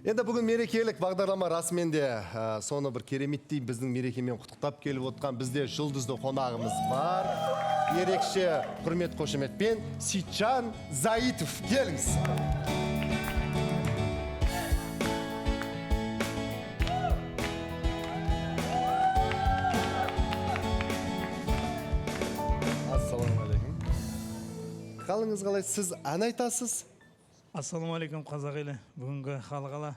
Енді бүгін мерекелік бағдарлама расымен де соны бір кереметтей біздің мерекемен құттықтап келіп отқан бізде жұлдызды қонағымыз бар. Ерекше құрмет қошеметпен Сейтжан Заитов. Келіңіз. Ассалаумағалейкум. Қалыңыз қалай? Сіз ән айтасыз? Ассалаумағалейкум қазақ елі. Бүгінгі халқала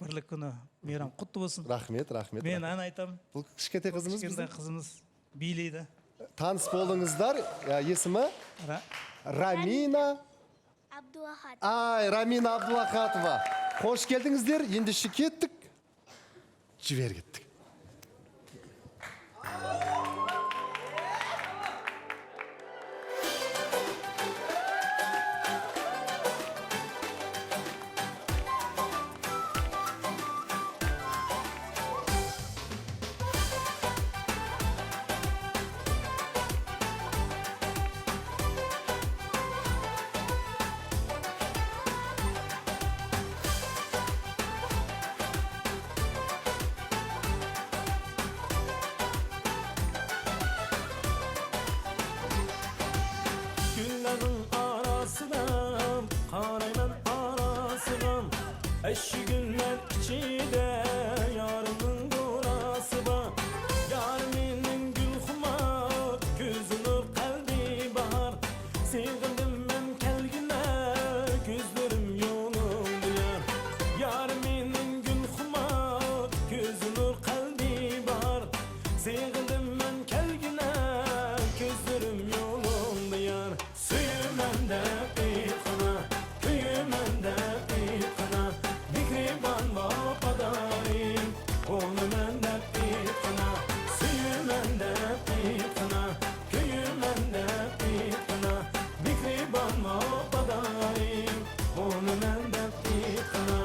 бірлік күні мейрам құтты болсын. Рахмет, рахмет. Мен ән айтамын. Бұл кішкентай қызымыз Кішкентай біздің? қызымыз билейді. Таныс болдыңыздар. Есімі? Рамина Абдуахат. Рамина Абдуахатова. Қош келдіңіздер. Ендеше кеттік. Жібер кеттік. Günlerin arasından, karayla arasından, eşi günler içinde yarının durası var. Yarımının gül kumar, gözünür kalbi bahar. Sevdim ben kelgine, gözlerim yolum duyar. Yarımının gül kumar, gözünür kalbi bahar. Sevdim ben kelgine, gözlerim yolum duyar. Suyum ende bir kana, köyüm ende bir kana. Mikriban vapadayım, onun ende bir kana. Suyum ende bir kana, köyüm ende bir kana. Mikriban vapadayım, onun ende bir kana.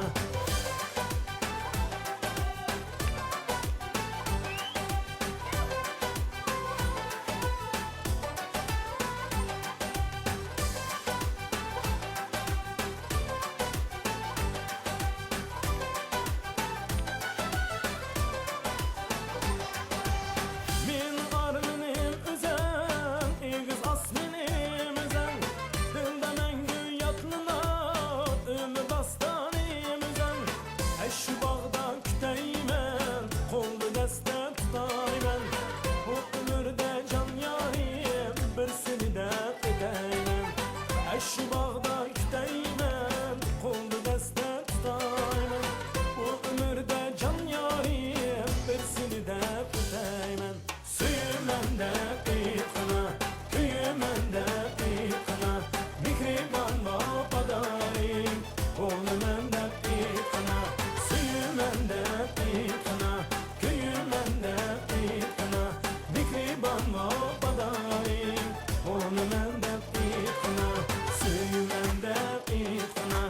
Min arminim üzen, İgiz asminim üzen. Dilde mengü yatlılar, ümü bastanim üzen. Eşi bağda küteymen, koldu deste tutaymen. Bu ömürde can yarim, birsini de edeymen. Eşi bağda küteymen, koldu deste tutaymen. Bu ömürde can yarim, birsini de edeymen. Suyum ende bir kana, köyüm ende bir kana. Mikriban vapadayım, onun ende bir kana. Suyum ende bir kana, köyüm ende bir kana. Mikriban vapadayım, onun ende bir kana. Suyum ende bir kana,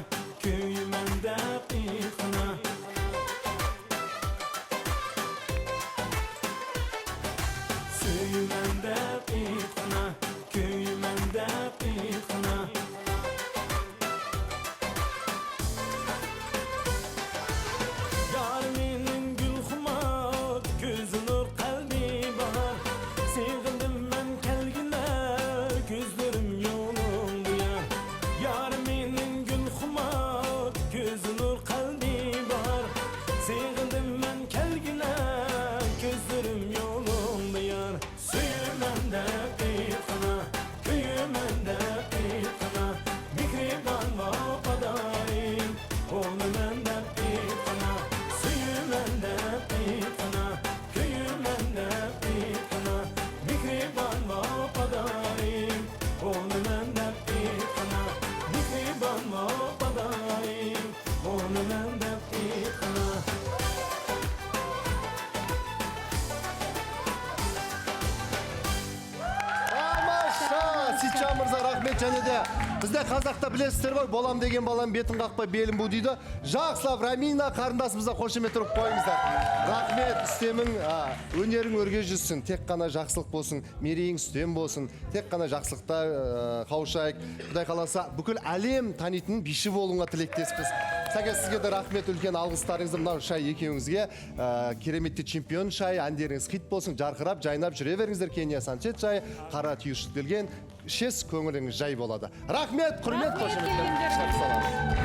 köyüm ende bir kana. Suyum ende bir kana, köyüm ende bir kana. Yarımının gül kumar, gözünür kalbi bahar. Sevdim ben kelgine, gözlerim yolum duyar. Yarımının gül kumar, gözünür kalbi bahar. Sevdim ben kelgine, gözlerim yolum duyar. Suyum ende bir kana, köyüm ende bir kana. Mikriban vapadayım, onun ende bir kana. Suyum ende bir kana, köyüm ende bir kana. Mikriban vapadayım, onun ende bir kana. Mikriban vapadayım, onun ende bir kana. Амаша! Сейтжан мырза, рахмет. Және де бізде қазақта білесіздер ғой, болам деген балам бетін қақпай белін бу дейді. Жақсылап Рамина қарындасымызға қошемет ұрып қойыңыздар. Рахмет, үстемің өнерің өрге жүрсін. Тек қана жақсылық болсын, мерейің үстем болсын. Тек қана жақсылықта қауышайық. Құдай қаласа бүкіл әлем танитын биші болуыңа тілектеспіз. Сәке, сізге де рахмет, үлкен алғыстарыңызды мынау шай екеуіңізге. Кереметті чемпион шай, әндеріңіз хит болсын, жарқырап, жайнап жүре беріңіздер. Кения Санчет шай, қара түйіршіктелген, ішес көңіліңіз жай болады. Рахмет, құрмет, қошеметпен шарт саламыз.